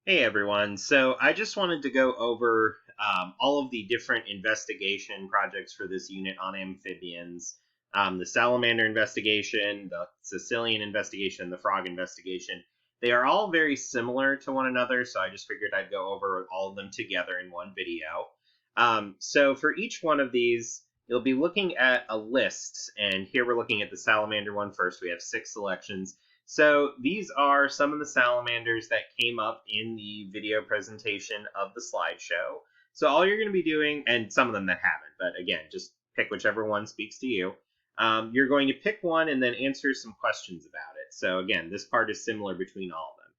Hey everyone. So I just wanted to go over all of the different investigation projects for this unit on amphibians. The Salamander investigation, the Caecilian investigation, the Frog investigation. They are all very similar to one another, so I just figured I'd go over all of them together in one video. So for each one of these, you'll be looking at a list, and here we're looking at the Salamander one first. We have 6 selections. So these are some of the salamanders that came up in the video presentation of the slideshow. So all you're going to be doing, and some of them that haven't, but again, just pick whichever one speaks to you. You're going to pick one and then answer some questions about it. So again, this part is similar between all of them.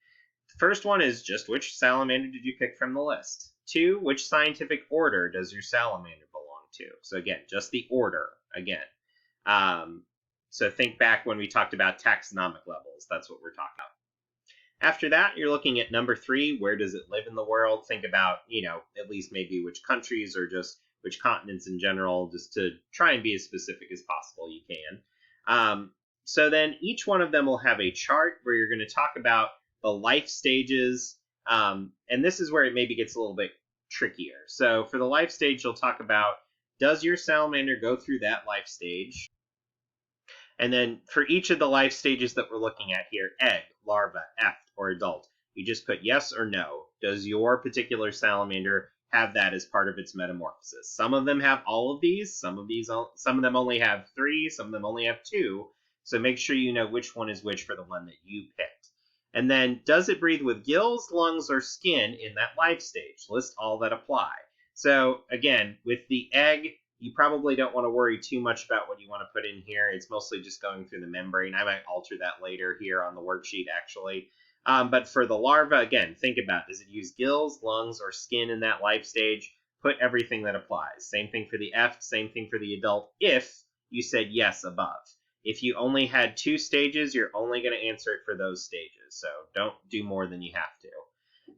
The first one is just which salamander did you pick from the list? 2, which scientific order does your salamander belong to? So again, just the order again. So think back when we talked about taxonomic levels. That's what we're talking about. After that, you're looking at number 3, where does it live in the world? Think about, at least maybe which countries or just which continents in general, just to try and be as specific as possible you can. So then each one of them will have a chart where you're going to talk about the life stages. And this is where it maybe gets a little bit trickier. So for the life stage, you'll talk about, does your salamander go through that life stage? And then for each of the life stages that we're looking at here, egg, larva, eft, or adult, you just put yes or no. Does your particular salamander have that as part of its metamorphosis? Some of them have all of these. Some of them only have 3. Some of them only have 2. So make sure you know which one is which for the one that you picked. And then, does it breathe with gills, lungs, or skin in that life stage? List all that apply. So again, with the egg, you probably don't want to worry too much about what you want to put in here. It's mostly just going through the membrane. I might alter that later here on the worksheet, actually. But for the larva, again, think about, does it use gills, lungs, or skin in that life stage? Put everything that applies. Same thing for the eft, same thing for the adult, if you said yes above. If you only had 2 stages, you're only going to answer it for those stages. So don't do more than you have to.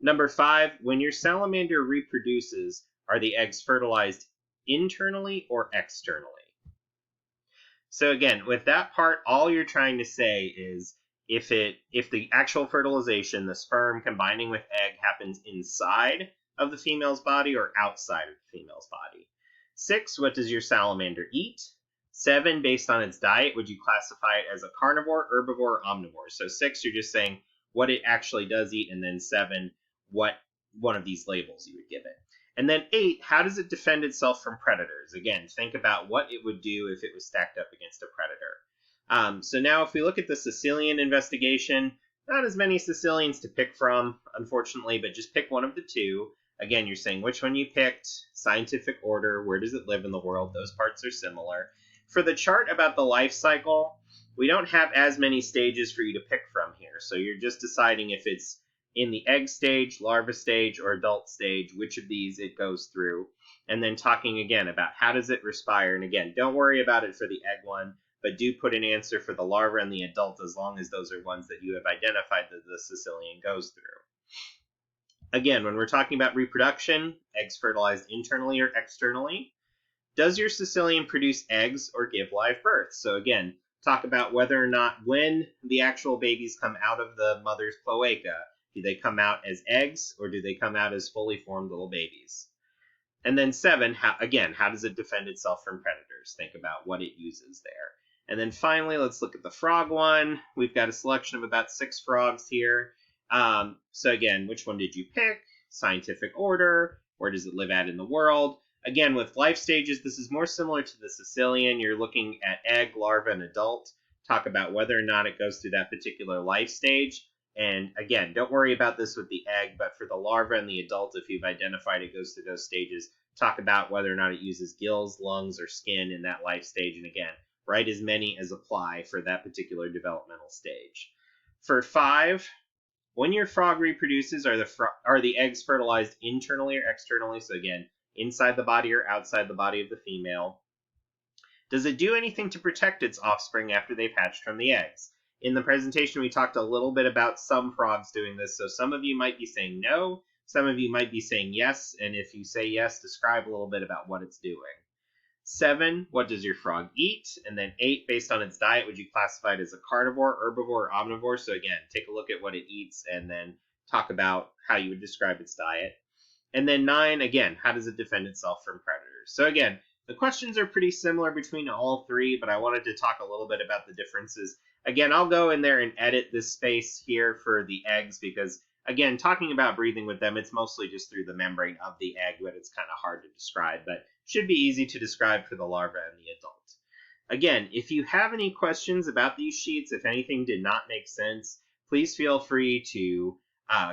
Number 5, when your salamander reproduces, are the eggs fertilized internally or externally? So again, with that part, all you're trying to say is if the actual fertilization, the sperm combining with egg, happens inside of the female's body or outside of the female's body. 6, what does your salamander eat? 7, based on its diet, would you classify it as a carnivore, herbivore, or omnivore? So 6, you're just saying what it actually does eat, and then 7, what one of these labels you would give it. And then 8, how does it defend itself from predators? Again, think about what it would do if it was stacked up against a predator. So now if we look at the Caecilian investigation, not as many Caecilians to pick from, unfortunately, but just pick one of the 2. Again, you're saying which one you picked, scientific order, where does it live in the world? Those parts are similar. For the chart about the life cycle, we don't have as many stages for you to pick from here. So you're just deciding if it's in the egg stage, larva stage, or adult stage, which of these it goes through. And then talking again about how does it respire. And again, don't worry about it for the egg one, but do put an answer for the larva and the adult as long as those are ones that you have identified that the Caecilian goes through. Again, when we're talking about reproduction, eggs fertilized internally or externally. Does your Caecilian produce eggs or give live birth? So again, talk about whether or not when the actual babies come out of the mother's cloaca, do they come out as eggs or do they come out as fully formed little babies? And then 7, how does it defend itself from predators? Think about what it uses there. And then finally, let's look at the frog one. We've got a selection of about 6 frogs here. So again, which one did you pick? Scientific order. Where does it live at in the world? Again, with life stages, this is more similar to the Caecilian. You're looking at egg, larva, and adult. Talk about whether or not it goes through that particular life stage. And again, don't worry about this with the egg, but for the larva and the adult, if you've identified it goes through those stages, talk about whether or not it uses gills, lungs, or skin in that life stage. And again, write as many as apply for that particular developmental stage. For 5, when your frog reproduces, are the eggs fertilized internally or externally? So again, inside the body or outside the body of the female. Does it do anything to protect its offspring after they've hatched from the eggs? In the presentation, we talked a little bit about some frogs doing this, so some of you might be saying no, some of you might be saying yes, and if you say yes, describe a little bit about what it's doing. 7, what does your frog eat? And then 8, based on its diet, would you classify it as a carnivore, herbivore, or omnivore? So again, take a look at what it eats and then talk about how you would describe its diet. And then 9, again, how does it defend itself from predators? So again, the questions are pretty similar between all three, but I wanted to talk a little bit about the differences. Again, I'll go in there and edit this space here for the eggs because, again, talking about breathing with them, it's mostly just through the membrane of the egg, but it's kind of hard to describe, but should be easy to describe for the larva and the adult. Again, if you have any questions about these sheets, if anything did not make sense, please feel free to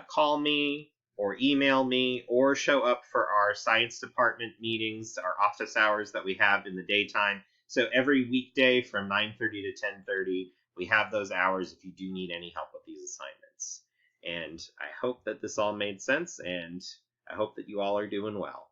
call me or email me or show up for our science department meetings, our office hours that we have in the daytime. So every weekday from 9:30 to 10:30, we have those hours if you do need any help with these assignments. And I hope that this all made sense, and I hope that you all are doing well.